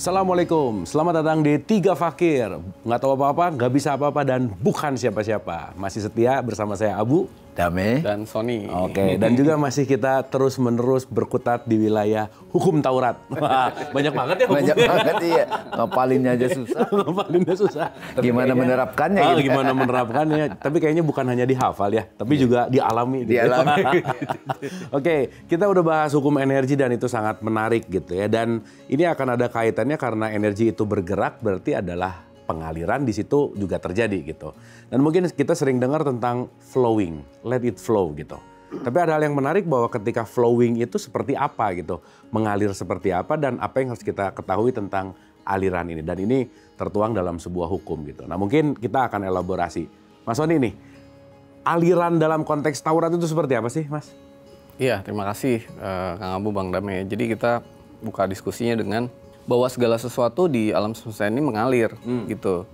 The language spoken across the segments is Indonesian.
Assalamualaikum, selamat datang di Tiga Fakir. Nggak tahu apa-apa, nggak bisa apa-apa, dan bukan siapa-siapa. Masih setia bersama saya Abu, Dame, dan Sony. Oke, dan juga masih kita terus-menerus berkutat di wilayah hukum Taurat. Wah, banyak banget ya hukumnya. banyak banget iya. Ngapalinnya aja susah. Ngapalinnya susah. Gimana menerapkannya gitu. Gimana menerapkannya. Tapi kayaknya bukan hanya dihafal ya, tapi juga dialami. Gitu. Dialami. Oke, kita udah bahas hukum energi dan itu sangat menarik gitu ya. Dan ini akan ada kaitannya karena energi itu bergerak berarti adalah pengaliran di situ juga terjadi gitu. Dan mungkin kita sering dengar tentang flowing, let it flow gitu. Tapi ada hal yang menarik bahwa ketika flowing itu seperti apa gitu, mengalir seperti apa dan apa yang harus kita ketahui tentang aliran ini. Dan ini tertuang dalam sebuah hukum gitu. Nah mungkin kita akan elaborasi. Mas Sony nih, aliran dalam konteks Taurat itu seperti apa sih Mas? Iya, terima kasih Kang Abu, Bang Dame. Jadi kita buka diskusinya dengan bahwa segala sesuatu di alam semesta ini mengalir gitu.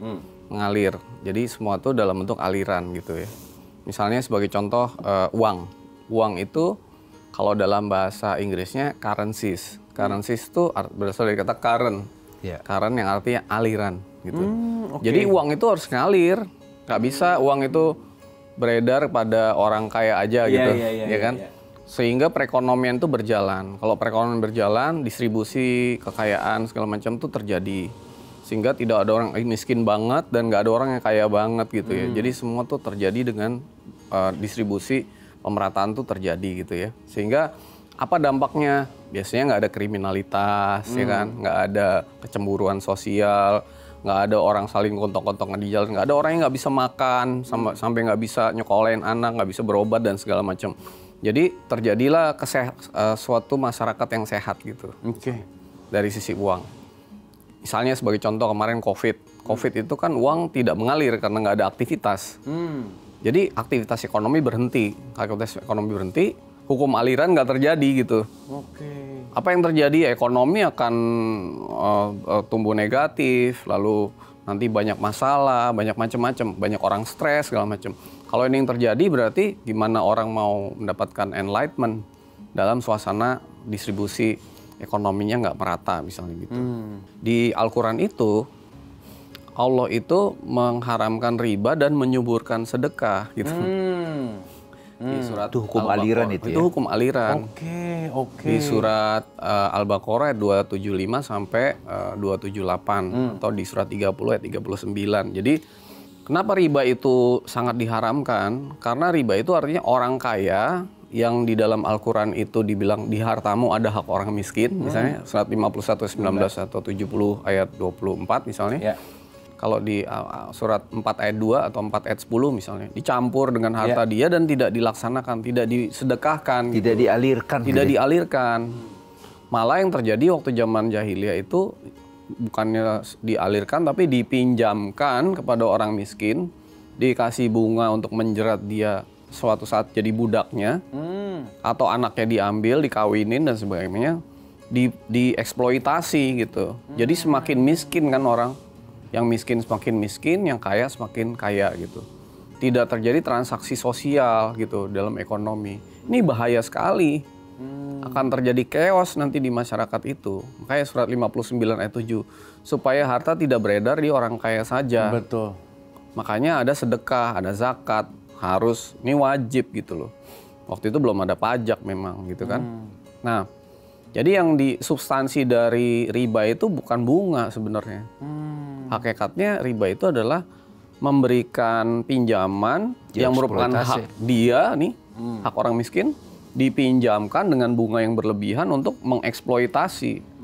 Mengalir. Jadi semua itu dalam bentuk aliran gitu ya. Misalnya sebagai contoh uang. Uang itu kalau dalam bahasa Inggrisnya currencies. Currencies itu berasal dari kata current. Yeah. Current yang artinya aliran gitu. Okay. Jadi uang itu harus ngalir. Nggak bisa uang itu beredar pada orang kaya aja gitu. Ya kan? Sehingga perekonomian itu berjalan. Kalau perekonomian berjalan, distribusi kekayaan segala macam itu terjadi. Sehingga tidak ada orang miskin banget dan nggak ada orang yang kaya banget gitu ya. Jadi semua tuh terjadi dengan distribusi pemerataan tuh terjadi gitu ya. Sehingga apa dampaknya? Biasanya nggak ada kriminalitas, ya kan? Nggak ada kecemburuan sosial, nggak ada orang saling kontong-kontongan di jalan, nggak ada orang yang nggak bisa makan, sampai nggak bisa nyekolahin anak, nggak bisa berobat dan segala macam. Jadi terjadilah suatu masyarakat yang sehat gitu. Dari sisi uang. Misalnya sebagai contoh kemarin COVID. COVID itu kan uang tidak mengalir karena nggak ada aktivitas. Jadi aktivitas ekonomi berhenti. Aktivitas ekonomi berhenti, hukum aliran nggak terjadi gitu. Apa yang terjadi? Ekonomi akan tumbuh negatif, lalu nanti banyak masalah, banyak macam-macam, banyak orang stres segala macam. Kalau ini yang terjadi berarti gimana orang mau mendapatkan enlightenment dalam suasana distribusi ekonominya nggak merata misalnya gitu. Di Al-Quran itu Allah itu mengharamkan riba dan menyuburkan sedekah gitu. Di surat itu hukum aliran itu ya? Itu hukum aliran. Di surat Al-Baqarah 275 sampai 278 atau di surat 30 ayat 39. Jadi kenapa riba itu sangat diharamkan? Karena riba itu artinya orang kaya yang di dalam Al-Quran itu dibilang di hartamu ada hak orang miskin. Misalnya surat 51, 19 atau 70 ayat 24 misalnya. Ya. Kalau di surat 4 ayat 2 atau 4 ayat 10 misalnya. Dicampur dengan harta dia dan tidak dilaksanakan, tidak disedekahkan. Tidak gitu. dialirkan. Tidak dialirkan. Malah yang terjadi waktu zaman jahiliyah itu bukannya dialirkan tapi dipinjamkan kepada orang miskin, dikasih bunga untuk menjerat dia suatu saat jadi budaknya, atau anaknya diambil, dikawinin dan sebagainya, dieksploitasi gitu. Jadi semakin miskin kan orang, yang miskin semakin miskin, yang kaya semakin kaya gitu. Tidak terjadi transaksi sosial gitu dalam ekonomi. Ini bahaya sekali. Akan terjadi chaos nanti di masyarakat itu. Makanya surat 59 ayat 7. Supaya harta tidak beredar di orang kaya saja. Betul. Makanya ada sedekah, ada zakat. Harus, ini wajib gitu loh. Waktu itu belum ada pajak memang gitu kan. Nah, jadi yang di substansi dari riba itu bukan bunga sebenarnya. Hakikatnya riba itu adalah memberikan pinjaman yang merupakan hak dia nih, hak orang miskin, dipinjamkan dengan bunga yang berlebihan untuk mengeksploitasi.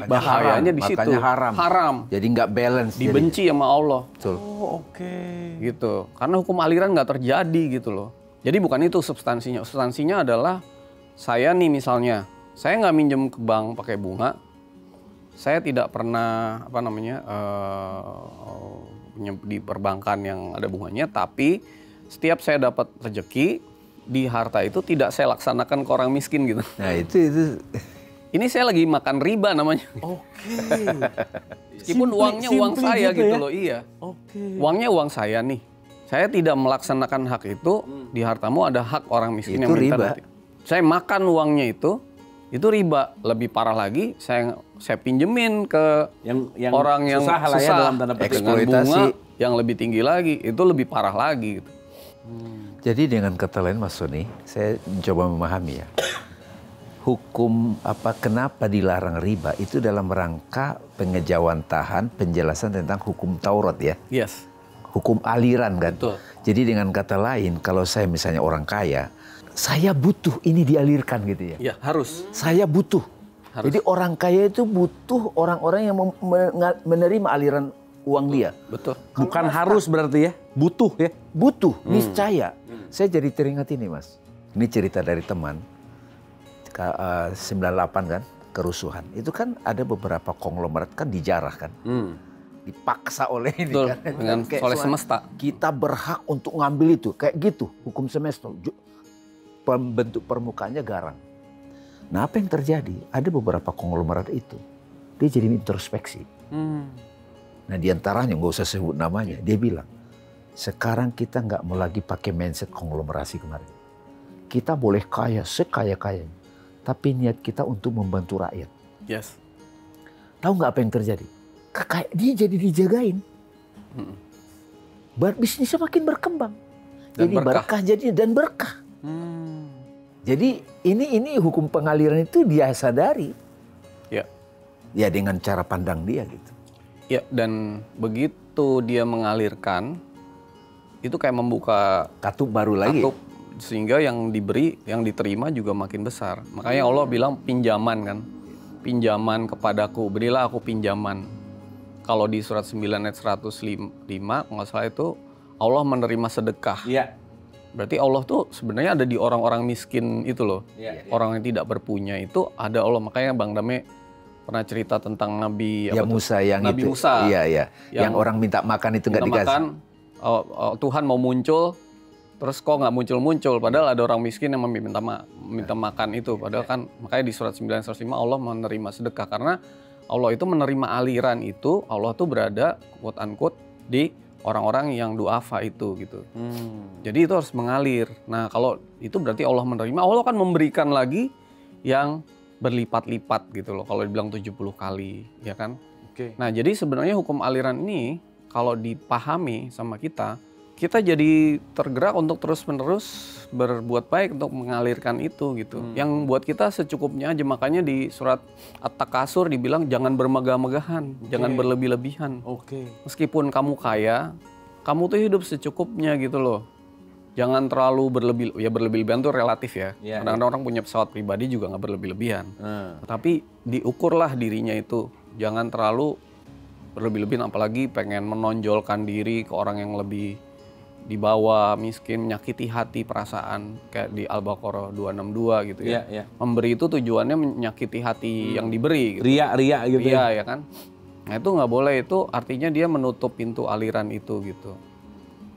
Bahayanya di situ. Haram. Jadi nggak balance. Dibenci sama Allah. Betul. Gitu. Karena hukum aliran nggak terjadi gitu loh. Jadi bukan itu substansinya. Substansinya adalah saya nih misalnya, saya nggak minjem ke bank pakai bunga. Saya tidak pernah di perbankan yang ada bunganya, tapi setiap saya dapat rezeki di harta itu tidak saya laksanakan ke orang miskin gitu. Nah itu. Ini saya lagi makan riba namanya. Meskipun uangnya uang saya gitu loh, iya. Uangnya uang saya nih. Saya tidak melaksanakan hak itu, di hartamu ada hak orang miskin itu yang minta riba. nanti. Saya makan uangnya itu, itu riba. Lebih parah lagi, saya pinjemin ke yang orang yang susah lah ya dalam tanda petik. dengan bunga yang lebih tinggi lagi, itu lebih parah lagi gitu. Jadi dengan kata lain Mas Sony, saya mencoba memahami ya. Hukum kenapa dilarang riba itu dalam rangka pengejawantahan penjelasan tentang hukum Taurat ya. Yes. Hukum aliran kan. Betul. Jadi dengan kata lain, kalau saya misalnya orang kaya, saya butuh ini dialirkan gitu ya. Ya, harus. Saya butuh. Harus. Jadi orang kaya itu butuh orang-orang yang menerima aliran uang dia. Betul. Bukan harus berarti ya, butuh ya. Butuh, niscaya. Saya jadi teringat ini Mas. Ini cerita dari teman. 98 kan, kerusuhan. Itu kan ada beberapa konglomerat kan dijarah kan. Dipaksa oleh ini. Betul, kan. dengan oleh semesta. Kita berhak untuk ngambil itu. Kayak gitu, hukum semesta. Bentuk permukaannya garang. Nah apa yang terjadi? Ada beberapa konglomerat itu. Dia jadi introspeksi. Nah diantaranya, nggak usah sebut namanya. Dia bilang, sekarang kita nggak mau lagi pakai mindset konglomerasi kemarin. Kita boleh kaya sekaya-kayanya. Tapi niat kita untuk membantu rakyat. Yes. Tahu nggak apa yang terjadi? Dia jadi dijagain. Bisnisnya makin berkembang. Dan jadi berkah. dan berkah. Jadi ini hukum pengaliran itu dia sadari. Ya. Ya dengan cara pandang dia gitu. Ya, dan begitu dia mengalirkan, itu kayak membuka Katup baru lagi. katup, sehingga yang diberi, yang diterima juga makin besar. Makanya Allah bilang pinjaman kan. Pinjaman kepadaku, berilah aku pinjaman. Kalau di surat 9 ayat 105, nggak salah itu, Allah menerima sedekah. Iya. Berarti Allah tuh sebenarnya ada di orang-orang miskin itu loh. Iya. Orang yang tidak berpunya itu ada Allah. Makanya Bang Dame pernah cerita tentang Nabi Ya Musa yang Nabi itu. Musa. Iya. Yang orang minta makan itu nggak dikasih. Makan, Tuhan mau muncul, terus kok nggak muncul-muncul. Padahal ada orang miskin yang minta makan itu. Padahal kan makanya di surat 9:105 Allah menerima sedekah. Karena Allah itu menerima aliran itu, Allah tuh berada quote unquote di orang-orang yang duafa itu gitu. Jadi itu harus mengalir. Nah kalau itu berarti Allah menerima, Allah akan memberikan lagi yang berlipat-lipat gitu loh. Kalau dibilang 70 kali, ya kan? Oke. Nah jadi sebenarnya hukum aliran ini kalau dipahami sama kita jadi tergerak untuk terus-menerus berbuat baik untuk mengalirkan itu gitu. Yang buat kita secukupnya aja. Makanya di surat At-Takasur dibilang jangan bermegah-megahan, jangan berlebih-lebihan. Meskipun kamu kaya, kamu tuh hidup secukupnya gitu loh. Jangan terlalu berlebih-lebihan tuh relatif ya. Kadang-kadang orang punya pesawat pribadi juga nggak berlebih-lebihan. Tapi diukurlah dirinya itu. Jangan terlalu berlebih-lebihan, apalagi pengen menonjolkan diri ke orang yang lebih di bawah, miskin, menyakiti hati, perasaan, kayak di Al-Baqarah 262 gitu ya. Memberi itu tujuannya menyakiti hati yang diberi. Gitu. Ria gitu ya kan. Nah itu nggak boleh, itu artinya dia menutup pintu aliran itu gitu.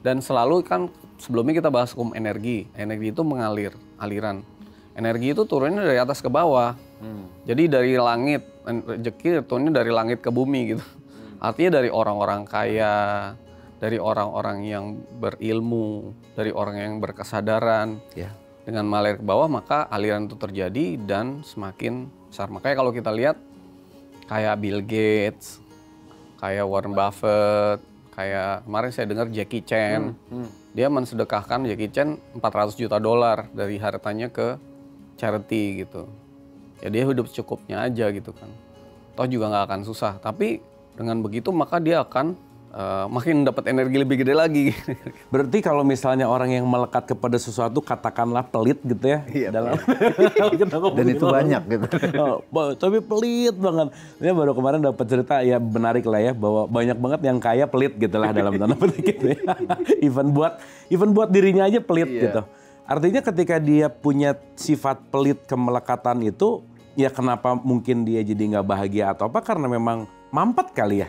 Dan selalu kan sebelumnya kita bahas hukum energi. Energi itu mengalir, aliran. Energi itu turunnya dari atas ke bawah. Jadi dari langit, rezeki turunnya dari langit ke bumi gitu. Artinya dari orang-orang kaya, dari orang-orang yang berilmu, dari orang yang berkesadaran. Dengan mengalir ke bawah maka aliran itu terjadi dan semakin besar. Makanya kalau kita lihat kayak Bill Gates, kayak Warren Buffett, kayak kemarin saya dengar Jackie Chan, dia mensedekahkan Jackie Chan $400 juta dari hartanya ke charity gitu. Ya dia hidup secukupnya aja gitu kan. Toh juga nggak akan susah. Tapi dengan begitu maka dia akan makin dapat energi lebih gede lagi. Berarti kalau misalnya orang yang melekat kepada sesuatu katakanlah pelit gitu ya. Dan itu banyak gitu. Tapi pelit banget. Ini baru kemarin dapat cerita ya menarik lah ya bahwa banyak banget yang kaya pelit gitu lah dalam tanda petik gitu ya. even buat dirinya aja pelit gitu. Artinya ketika dia punya sifat pelit kemelekatan itu ya kenapa mungkin dia jadi nggak bahagia atau apa karena memang mampet kali ya.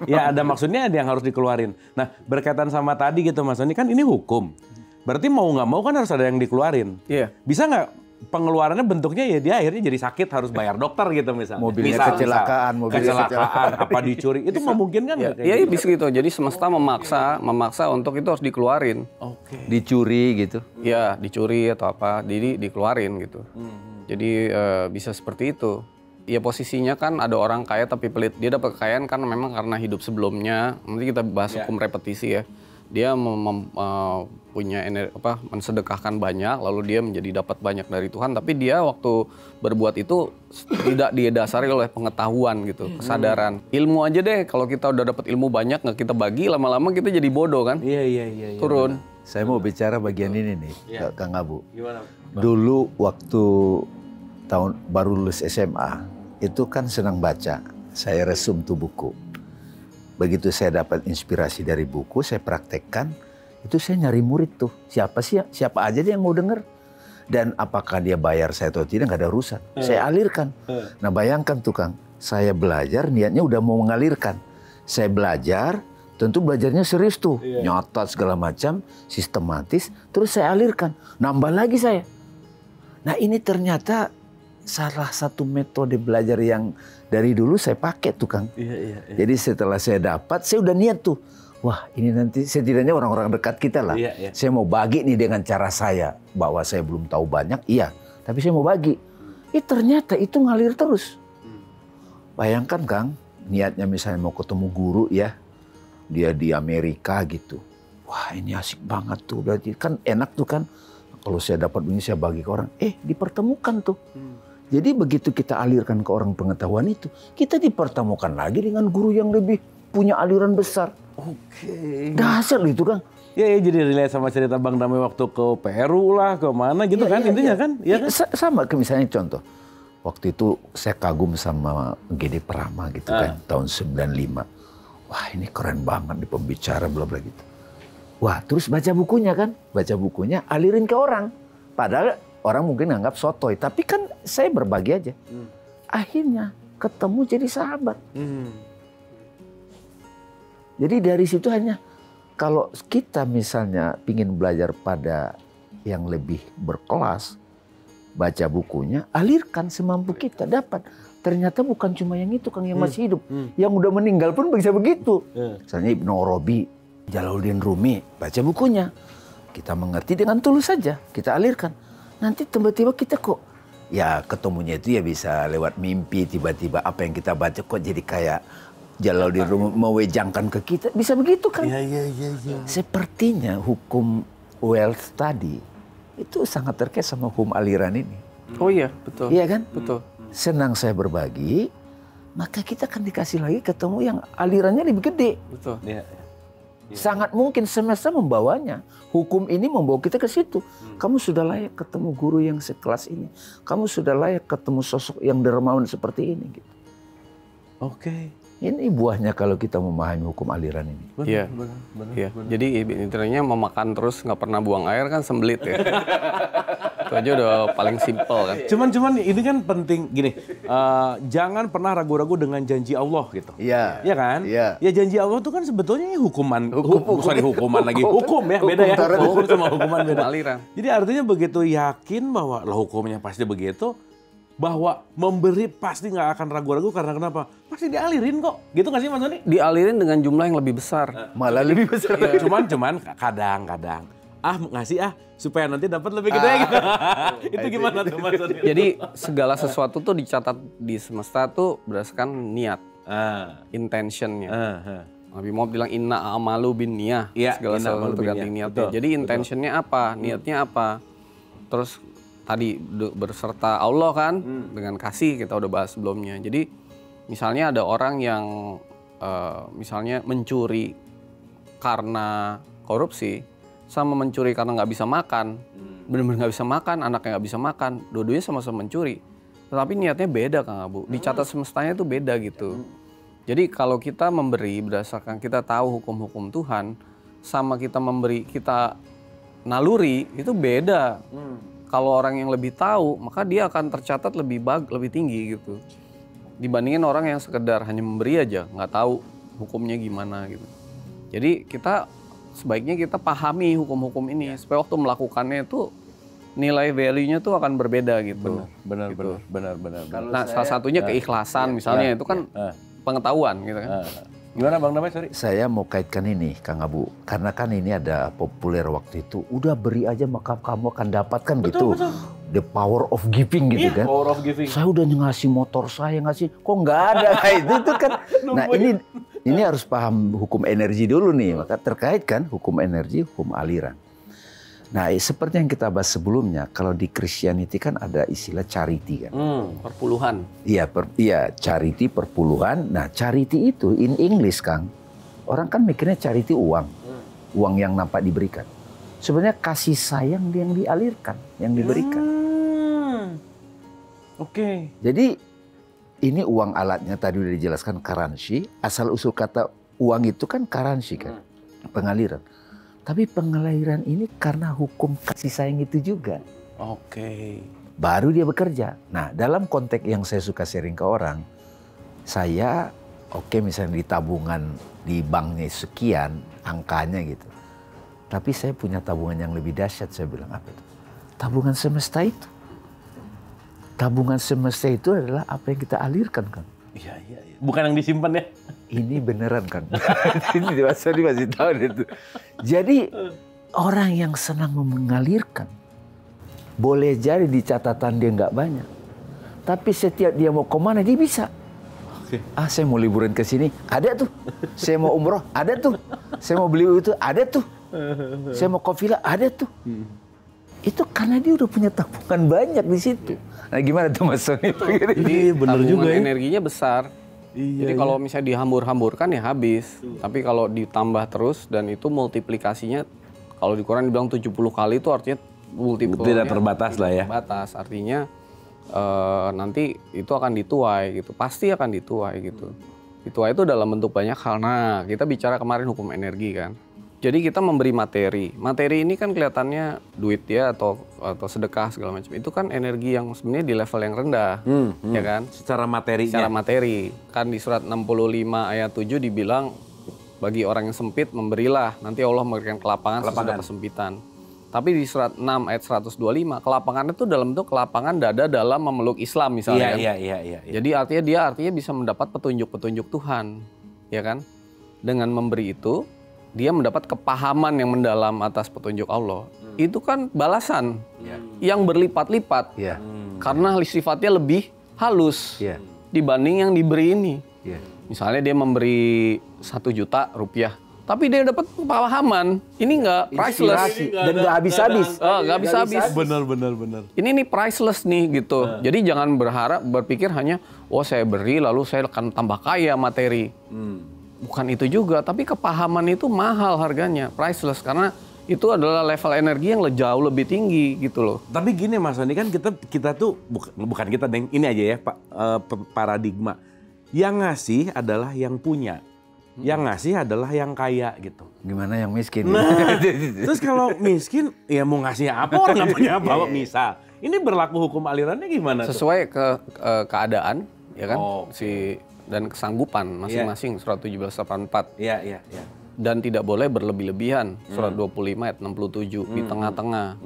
Ya ada maksudnya ada yang harus dikeluarin. Nah berkaitan sama tadi gitu Mas Sony kan ini hukum. Berarti mau nggak mau kan harus ada yang dikeluarin. Bisa nggak pengeluarannya bentuknya ya dia akhirnya jadi sakit harus bayar dokter gitu misalnya. Mobilnya kecelakaan, apa dicuri itu memungkinkan nggak? Iya bisa gitu. Jadi semesta memaksa untuk itu harus dikeluarin. Oke. Dicuri gitu. Ya dicuri atau apa, jadi dikeluarin gitu. Jadi bisa seperti itu. Ya posisinya kan ada orang kaya tapi pelit. Dia dapat kekayaan kan memang karena hidup sebelumnya. Nanti kita bahas hukum repetisi ya. Dia punya mensedekahkan banyak, lalu dia menjadi dapat banyak dari Tuhan. Tapi dia waktu berbuat itu tidak didasari oleh pengetahuan gitu, kesadaran. Ilmu aja deh, kalau kita udah dapat ilmu banyak nggak kita bagi, lama-lama kita jadi bodoh kan? Iya. Turun. Saya mau bicara bagian ini nih, Kang Abu. Gimana? Dulu waktu tahun baru lulus SMA, itu kan senang baca. Saya resum tuh buku. Begitu saya dapat inspirasi dari buku, saya praktekkan, itu saya nyari murid tuh. Siapa aja dia yang mau denger. Dan apakah dia bayar saya atau tidak, nggak ada urusan. Saya alirkan. Nah bayangkan tuh Kang, saya belajar niatnya udah mau mengalirkan. Saya belajar, tentu belajarnya serius tuh. Nyotot segala macam, sistematis, terus saya alirkan. Nambah lagi saya. Nah ini ternyata salah satu metode belajar yang dari dulu saya pakai tuh Kang. Iya. Jadi setelah saya dapat, saya udah niat tuh. Wah ini nanti setidaknya orang-orang dekat kita lah. Iya. Saya mau bagi nih dengan cara saya. Bahwa saya belum tahu banyak, iya. Tapi saya mau bagi. Ternyata itu ngalir terus. Bayangkan Kang, niatnya misalnya mau ketemu guru ya. Dia di Amerika gitu. Wah ini asik banget tuh. Berarti kan enak tuh kan. Kalau saya dapat ini saya bagi ke orang. Dipertemukan tuh. Jadi begitu kita alirkan ke orang pengetahuan itu, kita dipertemukan lagi dengan guru yang lebih punya aliran besar. Oke. Dahsyat itu Kang. Ya jadi relate sama cerita Bang Damai waktu ke Peru lah, ke mana gitu kan intinya kan? Iya kan? Sama misalnya contoh. Waktu itu saya kagum sama Gede Prama gitu kan, tahun 95. Wah ini keren banget di pembicara bla bla gitu. Wah terus baca bukunya kan, alirin ke orang. Padahal orang mungkin anggap sotoy, tapi kan saya berbagi aja. Akhirnya ketemu jadi sahabat. Jadi dari situ hanya kalau kita misalnya ingin belajar pada yang lebih berkelas, baca bukunya, alirkan semampu kita dapat. Ternyata bukan cuma yang itu Kang yang masih hidup, yang udah meninggal pun bisa begitu. Misalnya Ibnu Arabi, Jalaluddin Rumi, baca bukunya. Kita mengerti dengan tulus saja, kita alirkan. Nanti tiba-tiba kita kok, ya ketemunya itu ya bisa lewat mimpi, tiba-tiba apa yang kita baca kok jadi kayak Jalaluddin Rumi mewejangkan ke kita. Bisa begitu kan? Iya. Sepertinya hukum wealth tadi, itu sangat terkait sama hukum aliran ini. Oh iya, betul. Iya kan? Betul. Senang saya berbagi, maka kita akan dikasih lagi ketemu yang alirannya lebih gede. Betul. Iya. Sangat mungkin semesta membawanya. Hukum ini membawa kita ke situ. Kamu sudah layak ketemu guru yang sekelas ini. Kamu sudah layak ketemu sosok yang dermawan seperti ini. Gitu. Oke. Ini buahnya kalau kita memahami hukum aliran ini. Iya. Jadi intinya memakan terus nggak pernah buang air kan sembelit ya. Itu aja udah paling simpel kan. Cuman ini kan penting gini, jangan pernah ragu-ragu dengan janji Allah gitu. Iya. Iya kan? Iya. Ya janji Allah itu kan sebetulnya hukuman, hukum ya, beda ya. Hukum sama hukuman beda. Aliran. Jadi artinya begitu yakin bahwa lah hukumnya pasti begitu, bahwa memberi pasti nggak akan ragu-ragu karena kenapa? Pasti dialirin kok. Gitu nggak sih Mas Doni? Dialirin dengan jumlah yang lebih besar. Malah lebih besar. Cuman kadang-kadang ngasih supaya nanti dapat lebih gede gitu. Itu gimana tuh Mas Doni? Jadi segala sesuatu tuh dicatat di semesta tuh berdasarkan niat, intentionnya. Nabi Muhammad bilang inna a'malu bin niyah. Iya, segala inna a'malu sesuatu tergantung binniyah. niatnya. Betul, Jadi intentionnya apa, niatnya apa. Terus tadi berserta Allah kan dengan kasih kita udah bahas sebelumnya. Jadi misalnya ada orang yang misalnya mencuri karena korupsi sama mencuri karena nggak bisa makan, benar-benar nggak bisa makan, anaknya nggak bisa makan, dua-duanya sama-sama mencuri. Tetapi niatnya beda Kang Abu, dicatat semestanya itu beda gitu. Jadi kalau kita memberi berdasarkan kita tahu hukum-hukum Tuhan, sama kita memberi kita naluri itu beda. Kalau orang yang lebih tahu, maka dia akan tercatat lebih tinggi gitu. Dibandingin orang yang sekedar hanya memberi aja, nggak tahu hukumnya gimana gitu. Jadi sebaiknya kita pahami hukum-hukum ini supaya waktu melakukannya itu nilai value-nya tuh akan berbeda gitu. Benar. Nah, salah satunya keikhlasan misalnya itu kan pengetahuan gitu kan. Gimana Bang Damai, sorry? Saya mau kaitkan ini, Kang Abu. Karena kan ini ada populer waktu itu. Udah beri aja maka kamu akan dapatkan gitu. Betul. The power of giving gitu kan. Power of giving. Saya udah ngasih motor saya, ngasih. Kok nggak ada itu kan. Nah ini harus paham hukum energi dulu nih. Maka terkait kan hukum energi, hukum aliran. Nah seperti yang kita bahas sebelumnya. Kalau di Christianity kan ada istilah charity kan. Perpuluhan. Iya, charity perpuluhan. Nah, charity itu in English, Kang. Orang kan mikirnya charity uang. Uang yang nampak diberikan. Sebenarnya kasih sayang yang dialirkan, yang diberikan. Oke. Jadi ini uang alatnya tadi udah dijelaskan currency. Asal usul kata uang itu kan currency kan. Pengaliran. Tapi pengaliran ini karena hukum kasih sayang itu juga. Oke. Baru dia bekerja. Nah, dalam konteks yang saya suka sharing ke orang, saya misalnya di tabungan di banknya sekian angkanya gitu. Tapi saya punya tabungan yang lebih dahsyat. Saya bilang apa itu? Tabungan semesta itu. Tabungan semesta itu adalah apa yang kita alirkan, kan? Iya. Bukan yang disimpan ya? Ini beneran, kan? Ini masih tahu itu. Jadi orang yang senang mengalirkan, boleh jadi di catatan dia nggak banyak. Tapi setiap dia mau kemana dia bisa. Oke. Saya mau liburan ke sini, ada tuh. Saya mau umroh, ada tuh. Saya mau beli itu, ada tuh. Saya mau ke villa, ada tuh. Itu karena dia udah punya tabungan banyak di situ. Nah gimana tuh Mas Sony? Ini bener juga ya. Energinya besar. Iya, jadi kalau misalnya dihambur-hamburkan ya habis. Tapi kalau ditambah terus dan itu multiplikasinya, kalau di Quran dibilang 70 kali itu artinya multiplikasinya tidak terbatas lah ya. Terbatas, artinya nanti itu akan dituai gitu. Pasti akan dituai gitu. Dituai itu dalam bentuk banyak hal. Nah, kita bicara kemarin hukum energi kan. Jadi kita memberi materi. Materi ini kan kelihatannya duit ya atau sedekah segala macam. Itu kan energi yang sebenarnya di level yang rendah, ya kan? Secara materinya. Secara materi. Kan di surat 65 ayat 7 dibilang bagi orang yang sempit memberilah, nanti Allah memberikan kelapangan sesudah kesempitan. Tapi di surat 6 ayat 125, kelapangan itu dalam bentuk kelapangan dada dalam memeluk Islam misalnya. Iya. Jadi artinya dia bisa mendapat petunjuk-petunjuk Tuhan, ya kan? Dengan memberi itu dia mendapat kepahaman yang mendalam atas petunjuk Allah. Itu kan balasan yang berlipat-lipat. Karena sifatnya lebih halus dibanding yang diberi ini. Misalnya dia memberi 1 juta rupiah, tapi dia dapat kepahaman. Ini nggak priceless. Dan nggak habis-habis. Nggak habis-habis. Benar. Ini nih priceless nih gitu. Jadi jangan berpikir hanya, saya beri lalu saya akan tambah kaya materi. Bukan itu juga, tapi kepahaman itu mahal harganya, priceless, karena itu adalah level energi yang jauh lebih tinggi gitu loh. Tapi gini Mas Sony, kan kita tuh bukan kita ini aja ya Pak, paradigma. Yang ngasih adalah yang punya. Yang ngasih adalah yang kaya gitu. Gimana yang miskin? Nah, terus kalau miskin ya mau ngasih apa, orang nggak punya apa, misal. Ini berlaku hukum alirannya gimana? Sesuai keadaan ya kan, dan kesanggupan masing-masing, surat 1784. Iya. Dan tidak boleh berlebih-lebihan, surat 25 ayat 67, di tengah-tengah.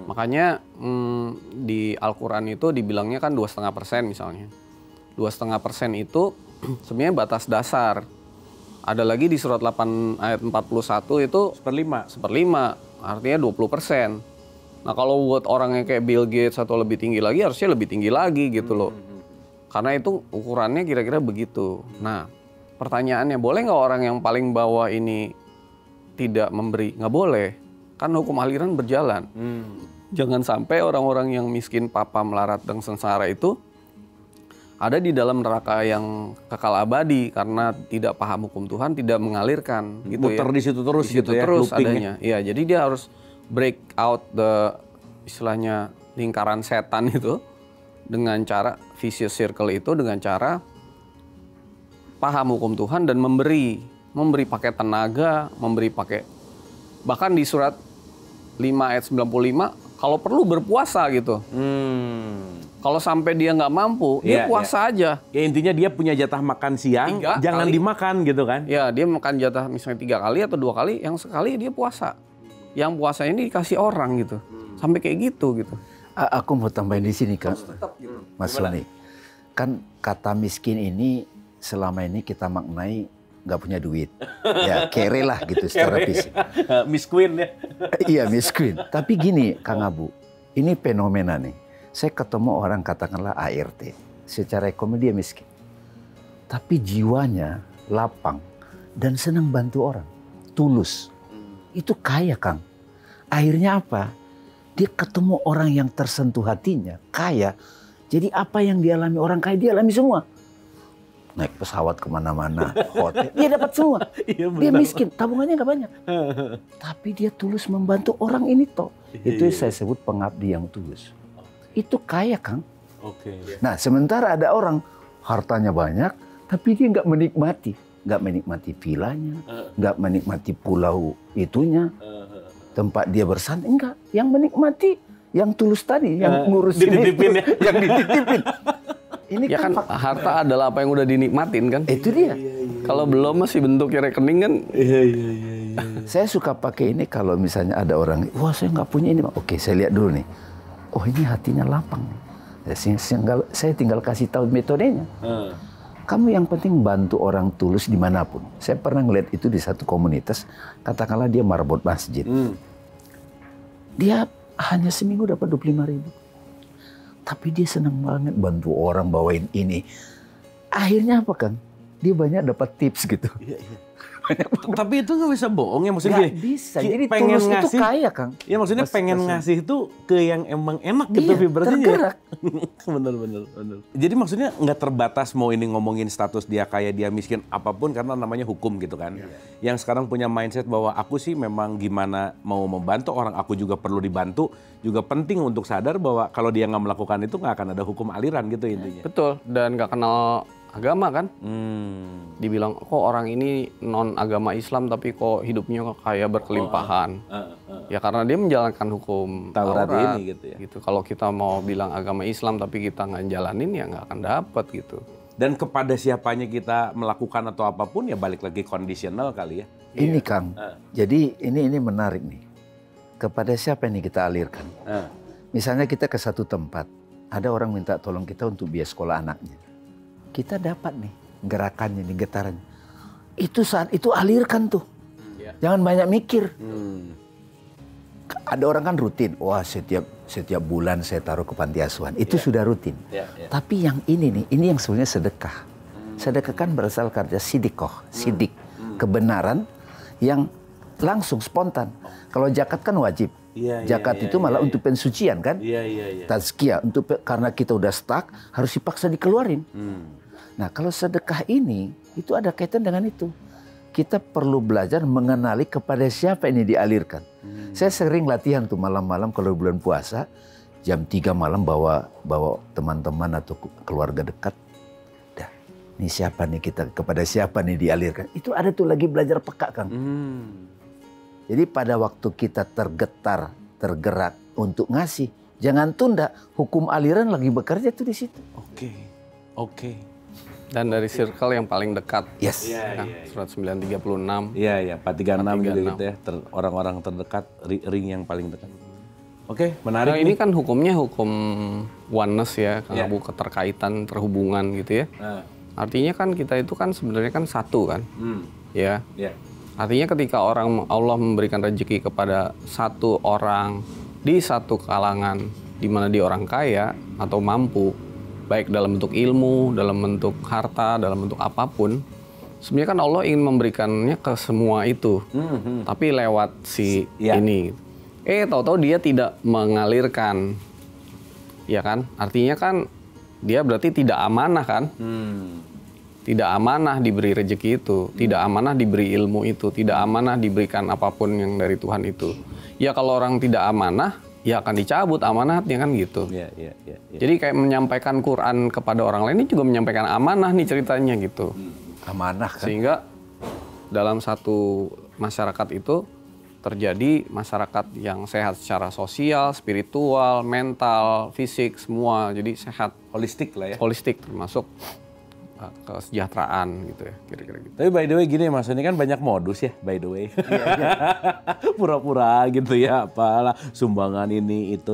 Makanya di Al-Quran itu dibilangnya kan 2,5% misalnya. 2,5% itu sebenarnya batas dasar. Ada lagi di surat 8 ayat 41 itu 1/5, artinya 20%. Nah kalau buat orang yang kayak Bill Gates atau lebih tinggi lagi, harusnya lebih tinggi lagi gitu loh. Karena itu ukurannya kira-kira begitu. Nah, pertanyaannya, boleh nggak orang yang paling bawah ini tidak memberi? Nggak boleh. Kan hukum aliran berjalan. Jangan sampai orang-orang yang miskin, papa, melarat, dan sengsara itu ada di dalam neraka yang kekal abadi karena tidak paham hukum Tuhan, tidak mengalirkan. Gitu muter ya. di situ terus, di situ gitu terus ya, adanya. Iya, jadi dia harus break out istilahnya lingkaran setan itu. Dengan cara vicious circle itu, dengan cara paham hukum Tuhan dan memberi pakai tenaga, memberi pakai, bahkan di surat 5 ayat 95 kalau perlu berpuasa gitu. Kalau sampai dia nggak mampu, dia puasa aja. Ya intinya dia punya jatah makan siang, jangan dimakan gitu kan? Ya dia makan jatah misalnya 3 kali atau 2 kali, yang sekali dia puasa. Yang puasa ini dikasih orang gitu. Sampai kayak gitu. Aku mau tambahin di sini kan, Mas Sony. Kan kata miskin ini selama ini kita maknai nggak punya duit, ya kere lah gitu secara fisik. Miss Queen ya. Iya Miss Queen. Tapi gini Kang Abu, ini fenomena nih. Saya ketemu orang katakanlah ART, secara ekonomi dia miskin, tapi jiwanya lapang dan senang bantu orang, tulus. Itu kaya Kang. Akhirnya apa? Dia ketemu orang yang tersentuh hatinya, kaya. Jadi apa yang dialami orang kaya dia alami semua. Naik pesawat kemana-mana, hotel, dia dapat semua. Iya, Dia miskin, tabungannya nggak banyak. Tapi dia tulus membantu orang ini toh. Itu saya sebut pengabdi yang tulus. Itu kaya Kang. Nah sementara ada orang hartanya banyak, tapi dia nggak menikmati. Nggak menikmati vilanya, nggak menikmati pulau itunya, tempat dia bersantai, enggak. Yang menikmati yang tulus tadi, yang ngurusin dititipin itu, yang dititipin. Ini Ya kan harta adalah apa yang udah dinikmatin kan. Itu dia. Kalau belum masih bentuknya rekening kan. Iya. Saya suka pakai ini kalau misalnya ada orang, wah saya nggak punya ini. Oke, saya lihat dulu nih. Oh ini hatinya lapang nih. Saya tinggal kasih tahu metodenya. Kamu yang penting bantu orang tulus dimanapun. Saya pernah ngeliat itu di satu komunitas, katakanlah dia marbot masjid. Dia hanya seminggu dapat 25.000. Tapi dia senang banget bantu orang bawain ini. Akhirnya apa Kang? Dia banyak dapat tips gitu. Tapi itu nggak bisa bohong ya, maksudnya Nggak bisa. Jadi pengen tulus ngasih, itu kaya Kang. Ya maksudnya pengen ngasih itu ke yang emang enak gitu Iya, vibrasinya. tergerak. bener. Jadi maksudnya nggak terbatas mau ini ngomongin status dia kaya dia miskin apapun karena namanya hukum gitu kan. Yang sekarang punya mindset bahwa aku sih memang gimana mau membantu orang, aku juga perlu dibantu. Juga penting untuk sadar bahwa kalau dia nggak melakukan itu nggak akan ada hukum aliran gitu intinya. Betul, dan nggak kenal agama kan. Dibilang kok orang ini non agama Islam tapi kok hidupnya kok kayak berkelimpahan. Ya karena dia menjalankan hukum Taurat ini gitu ya. Gitu. Kalau kita mau bilang agama Islam tapi kita nggak jalanin ya nggak akan dapat gitu. Dan kepada siapanya kita melakukan atau apapun ya balik lagi kondisional kali ya. Ini Kang, jadi ini menarik nih. Kepada siapa ini kita alirkan? Misalnya kita ke satu tempat, ada orang minta tolong kita untuk biaya sekolah anaknya. Kita dapat nih gerakannya, nih getarannya. Itu saat itu alirkan tuh. Jangan banyak mikir. Ada orang kan rutin, wah setiap bulan saya taruh ke panti asuhan. Itu sudah rutin. Tapi yang ini nih, ini yang sebenarnya sedekah. Sedekah kan berasal kata sidikoh, sidik, kebenaran yang langsung spontan. Kalau zakat kan wajib. Zakat itu malah untuk pensucian kan? Tazkiyah karena kita udah stuck harus dipaksa dikeluarin. Nah kalau sedekah ini itu ada kaitan dengan itu. Kita perlu belajar mengenali kepada siapa ini dialirkan. Saya sering latihan tuh malam-malam kalau bulan puasa jam 3 malam bawa teman-teman atau keluarga dekat. Dah, ini siapa nih kita kepada siapa nih dialirkan? Itu ada tuh lagi belajar peka Kang. Jadi pada waktu kita tergetar, tergerak untuk ngasih, jangan tunda. Hukum aliran lagi bekerja tuh di situ. Oke. Dan dari circle yang paling dekat. Yes. Surat 936. Iya, 436 juga gitu ya. Orang-orang terdekat, ring yang paling dekat. Oke, menarik. Nah, ini kan hukumnya hukum oneness ya, Kang Abu, keterkaitan, terhubungan gitu ya. Artinya kan kita itu kan sebenarnya kan satu kan. Ya. Artinya ketika Allah memberikan rezeki kepada satu orang di satu kalangan di mana dia orang kaya atau mampu, baik dalam bentuk ilmu, dalam bentuk harta, dalam bentuk apapun, sebenarnya kan Allah ingin memberikannya ke semua itu, tapi lewat si ini. Tahu-tahu dia tidak mengalirkan, ya kan? Artinya kan dia berarti tidak amanah kan? Tidak amanah diberi rezeki itu, tidak amanah diberi ilmu itu, tidak amanah diberikan apapun yang dari Tuhan itu. Ya kalau orang tidak amanah, ya akan dicabut amanatnya kan gitu. Jadi kayak menyampaikan Quran kepada orang lain ini juga menyampaikan amanah nih ceritanya gitu. Amanah kan. Sehingga dalam satu masyarakat itu terjadi masyarakat yang sehat secara sosial, spiritual, mental, fisik, semua. Jadi sehat. Holistik lah ya. Holistik termasuk kesejahteraan gitu ya, kira-kira gitu. Tapi by the way gini Mas, ini kan banyak modus ya by the way. Pura-pura gitu ya, apalah sumbangan ini itu.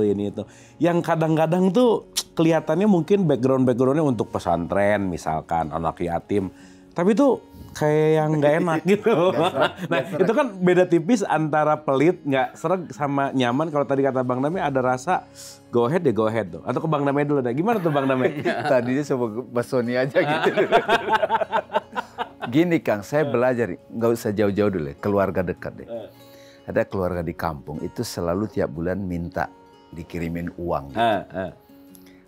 Yang kadang-kadang tuh kelihatannya mungkin backgroundnya untuk pesantren misalkan, anak yatim. Tapi tuh kayak yang nggak enak gitu. Nah itu kan beda tipis antara pelit, nggak sreg sama nyaman. Kalau tadi kata Bang Dame ada rasa go ahead tuh. Atau ke Bang Dame dulu deh. Gimana tuh Bang Dame? Tadinya sama Mas Sony aja gitu. Gini Kang, saya belajar, nggak usah jauh-jauh dulu ya, keluarga dekat deh. Ada keluarga di kampung itu selalu tiap bulan minta dikirimin uang gitu.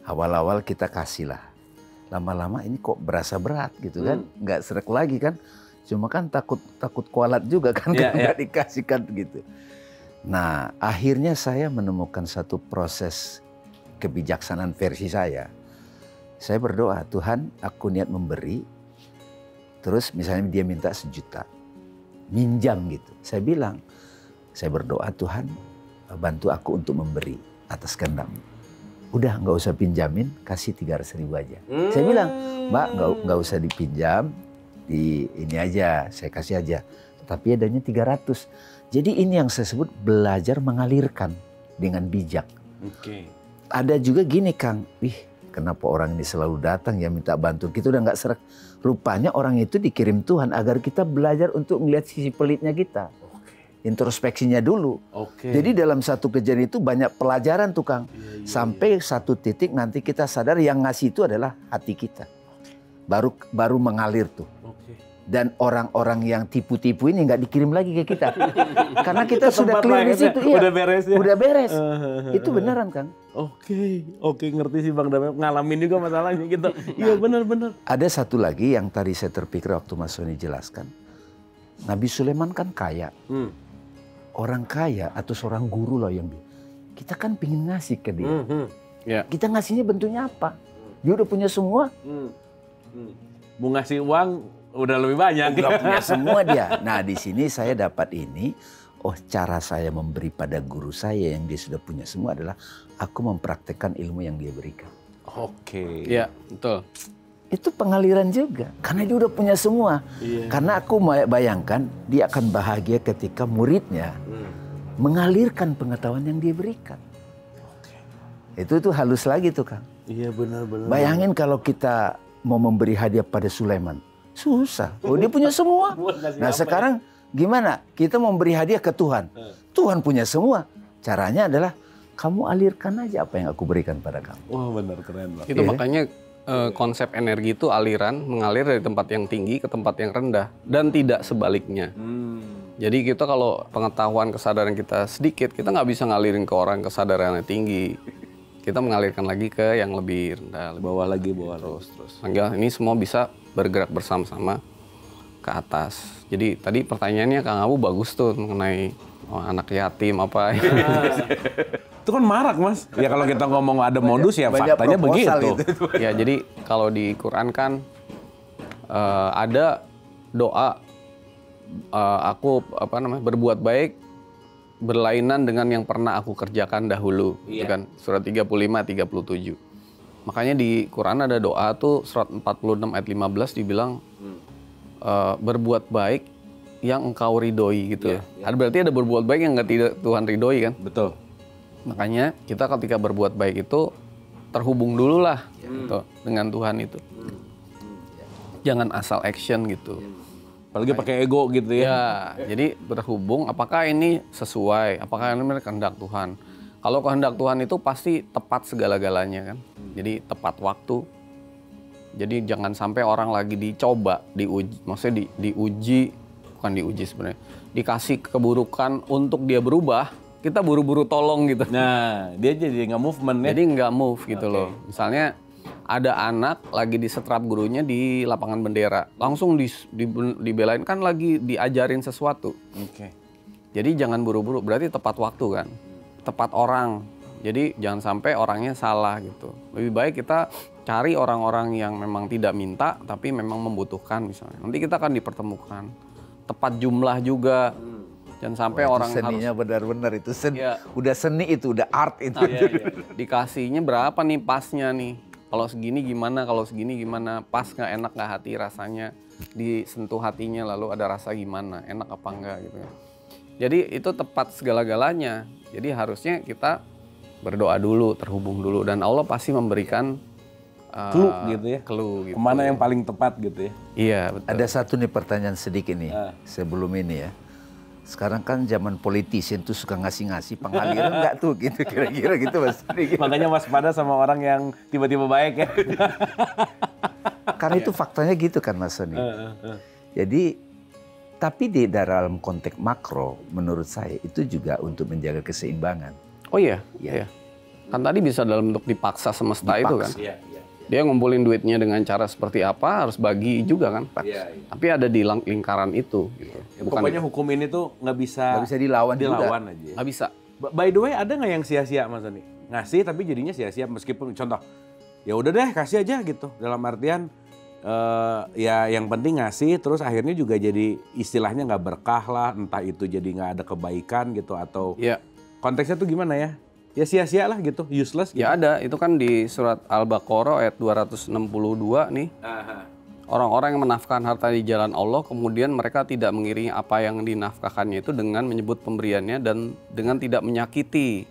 Awal-awal kita kasih lah. Lama-lama ini kok berasa berat gitu kan, nggak sreg lagi kan, cuma kan takut kualat juga kan, nggak dikasihkan gitu. Nah akhirnya saya menemukan satu proses kebijaksanaan versi saya. Saya berdoa, Tuhan aku niat memberi, terus misalnya dia minta 1 juta, minjam gitu. Saya bilang, saya berdoa Tuhan bantu aku untuk memberi atas kehendak-Mu. Udah nggak usah pinjamin, kasih 300.000 aja. Saya bilang, Mbak nggak usah dipinjam, ini aja, saya kasih aja. Tapi adanya 300. Jadi ini yang saya sebut belajar mengalirkan dengan bijak. Ada juga gini Kang, kenapa orang ini selalu datang ya minta bantuan, kita udah nggak sreg. Rupanya orang itu dikirim Tuhan agar kita belajar untuk melihat sisi pelitnya kita. Introspeksinya dulu. Jadi dalam satu kejadian itu banyak pelajaran tuh Kang. Sampai satu titik nanti kita sadar yang ngasih itu adalah hati kita. Baru mengalir tuh. Dan orang-orang yang tipu-tipu ini nggak dikirim lagi ke kita. Karena kita sudah clear di situ. Udah beres ya? Udah beres. Itu beneran Kang. Oke, ngerti sih Bang Dame. Ngalamin juga masalahnya gitu. Iya benar-benar. Ada satu lagi yang tadi saya terpikir waktu Mas Sony jelaskan. Nabi Sulaiman kan kaya. Orang kaya atau seorang guru loh yang kita kan pingin ngasih ke dia. Kita ngasihnya bentuknya apa? Dia udah punya semua. Mau ngasih uang udah lebih banyak. Udah punya semua dia. Nah di sini saya dapat ini. Oh cara saya memberi pada guru saya yang dia sudah punya semua adalah aku mempraktekkan ilmu yang dia berikan. Iya betul. Itu pengaliran juga. Karena dia udah punya semua. Karena aku bayangkan dia akan bahagia ketika muridnya mengalirkan pengetahuan yang dia berikan. Itu tuh halus lagi tuh Kang. Iya benar-benar. Bayangin kalau kita mau memberi hadiah pada Sulaiman. Susah. Oh dia punya semua. Nah sekarang gimana? Kita memberi hadiah ke Tuhan. Tuhan punya semua. Caranya adalah kamu alirkan aja apa yang aku berikan pada kamu. Wah benar, keren Bang. Itu makanya konsep energi itu aliran, mengalir dari tempat yang tinggi ke tempat yang rendah. Dan tidak sebaliknya. Jadi kita kalau pengetahuan kesadaran kita sedikit, kita nggak bisa ngalirin ke orang kesadarannya tinggi. Kita mengalirkan lagi ke yang lebih rendah. Bawah lagi. Terus. Sehingga ini semua bisa bergerak bersama-sama ke atas. Jadi tadi pertanyaannya Kang Abu bagus tuh mengenai anak yatim apa. Itu kan marak Mas. Ya kalau kita ngomong ada modus ya faktanya begitu. Ya jadi kalau di Quran kan ada doa aku berbuat baik berlainan dengan yang pernah aku kerjakan dahulu. Itu kan surat 35-37. Makanya di Quran ada doa tuh surat 46 ayat 15 dibilang berbuat baik yang engkau ridhoi gitu. Berarti ada berbuat baik yang tidak Tuhan ridhoi kan? Betul. Makanya kita ketika berbuat baik itu terhubung dulu lah gitu, dengan Tuhan itu. Jangan asal action gitu. Apalagi pakai ego gitu ya. Jadi berhubung apakah ini sesuai, apakah ini kehendak Tuhan. Kalau kehendak Tuhan itu pasti tepat segala-galanya kan. Jadi tepat waktu. Jadi jangan sampai orang lagi dicoba, diuji, maksudnya diuji, bukan diuji sebenarnya. Dikasih keburukan untuk dia berubah. Kita buru-buru tolong gitu. Nah, dia jadi nggak movement ya. Jadi nggak move gitu loh. Misalnya ada anak lagi disetrap gurunya di lapangan bendera. Langsung dibelain kan lagi diajarin sesuatu. Jadi jangan buru-buru, berarti tepat waktu kan. Tepat orang. Jadi jangan sampai orangnya salah gitu. Lebih baik kita cari orang-orang yang memang tidak minta tapi memang membutuhkan misalnya. Nanti kita akan dipertemukan. Tepat jumlah juga. Jangan sampai orang seninya harus benar-benar itu seni. Udah seni itu, udah art itu. Dikasihnya berapa nih pasnya nih? Kalau segini gimana, kalau segini gimana, pas nggak enak nggak hati rasanya, disentuh hatinya lalu ada rasa gimana, enak apa enggak gitu ya. Jadi itu tepat segala-galanya. Jadi harusnya kita berdoa dulu, terhubung dulu, dan Allah pasti memberikan clue gitu ya. Clue gitu. Kemana yang paling tepat gitu ya. Iya, betul. Ada satu nih pertanyaan sedikit nih sebelum ini ya. Sekarang kan zaman politician tuh suka ngasih-ngasih pengaliran nggak tuh gitu kira-kira gitu Mas. Makanya waspada sama orang yang tiba-tiba baik ya. Karena itu faktanya gitu kan Mas Sony. Jadi tapi di dalam konteks makro menurut saya itu juga untuk menjaga keseimbangan. Oh iya, Iya. iya. Kan tadi bisa dalam bentuk dipaksa semesta itu kan. Iya. Dia ngumpulin duitnya dengan cara seperti apa, harus bagi juga kan. Iya. Tapi ada di lingkaran itu. Gitu. Ya, pokoknya hukum ini tuh nggak bisa dilawan juga. aja. Ya. Nggak bisa. By the way, ada nggak yang sia-sia Mas Sony? Ngasih tapi jadinya sia-sia meskipun contoh, ya udah deh kasih aja gitu. Dalam artian ya yang penting ngasih, terus akhirnya juga jadi istilahnya nggak berkah lah, entah itu jadi nggak ada kebaikan gitu atau konteksnya tuh gimana ya? Ya sia-sia lah gitu, useless gitu. Ya ada, itu kan di surat Al-Baqarah ayat 262 nih. Orang-orang yang menafkahkan harta di jalan Allah, kemudian mereka tidak mengiringi apa yang dinafkahkannya itu dengan menyebut pemberiannya dan dengan tidak menyakiti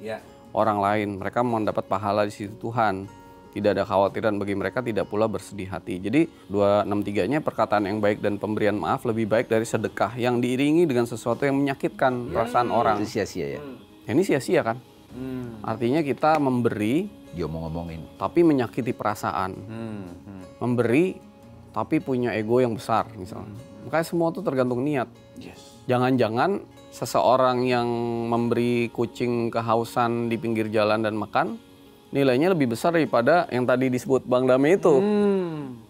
orang lain. Mereka mendapat pahala di sisi Tuhan. Tidak ada khawatiran bagi mereka, tidak pula bersedih hati. Jadi 263-nya perkataan yang baik dan pemberian maaf lebih baik dari sedekah yang diiringi dengan sesuatu yang menyakitkan perasaan orang. Itu sia-sia ya. Ini sia-sia kan? Artinya kita memberi, Dia mau ngomongin. tapi menyakiti perasaan. Memberi, tapi punya ego yang besar misalnya. Makanya semua itu tergantung niat. Jangan-jangan seseorang yang memberi kucing kehausan di pinggir jalan dan makan, nilainya lebih besar daripada yang tadi disebut Bang Dame itu.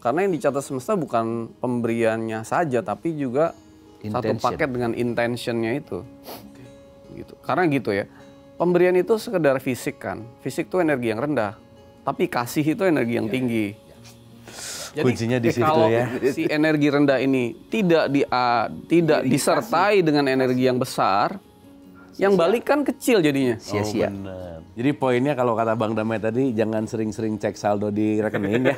Karena yang dicatat semesta bukan pemberiannya saja, tapi juga satu paket dengan intentionnya itu. Gitu. Karena gitu ya. Pemberian itu sekedar fisik kan. Fisik itu energi yang rendah. Tapi kasih itu energi yang tinggi. Jadi kuncinya di situ kalau ya. si energi rendah ini tidak disertai dengan energi yang besar, yang balik kan kecil jadinya. Sia-sia. Bener. Jadi poinnya kalau kata Bang Damai tadi, jangan sering-sering cek saldo di rekening ya.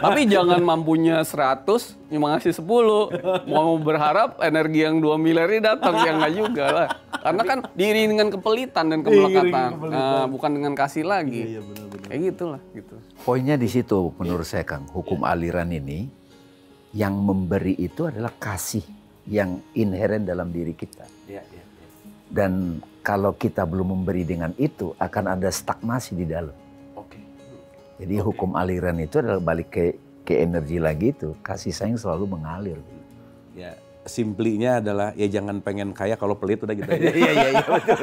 Tapi jangan mampunya 100, cuma ngasih 10. Mau berharap energi yang 2 miliar ini datang, ya nggak juga lah. Karena kan diiringi dengan kepelitan dan kemelekatan. Nah, bukan dengan kasih lagi. Iya, benar-benar. Kayak gitulah. Gitu. Poinnya di situ menurut saya Kang. Hukum aliran ini yang memberi itu adalah kasih yang inheren dalam diri kita. Dan kalau kita belum memberi dengan itu, akan ada stagnasi di dalam. Jadi hukum aliran itu adalah balik ke energi lagi itu. Kasih sayang selalu mengalir. Ya, simplinya adalah ya jangan pengen kaya kalau pelit udah gitu aja. Iya, betul.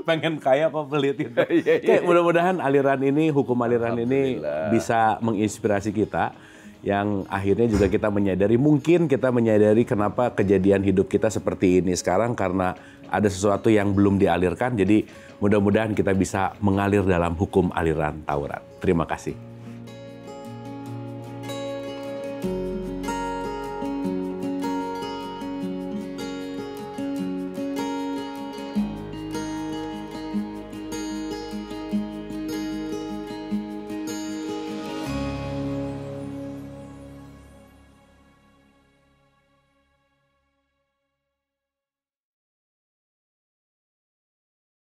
pengen kaya kok pelit gitu. Oke, mudah-mudahan aliran ini, hukum aliran ini bisa menginspirasi kita. Yang akhirnya juga kita menyadari kenapa kejadian hidup kita seperti ini sekarang, karena ada sesuatu yang belum dialirkan. Jadi mudah-mudahan kita bisa mengalir dalam hukum aliran Taurat. Terima kasih.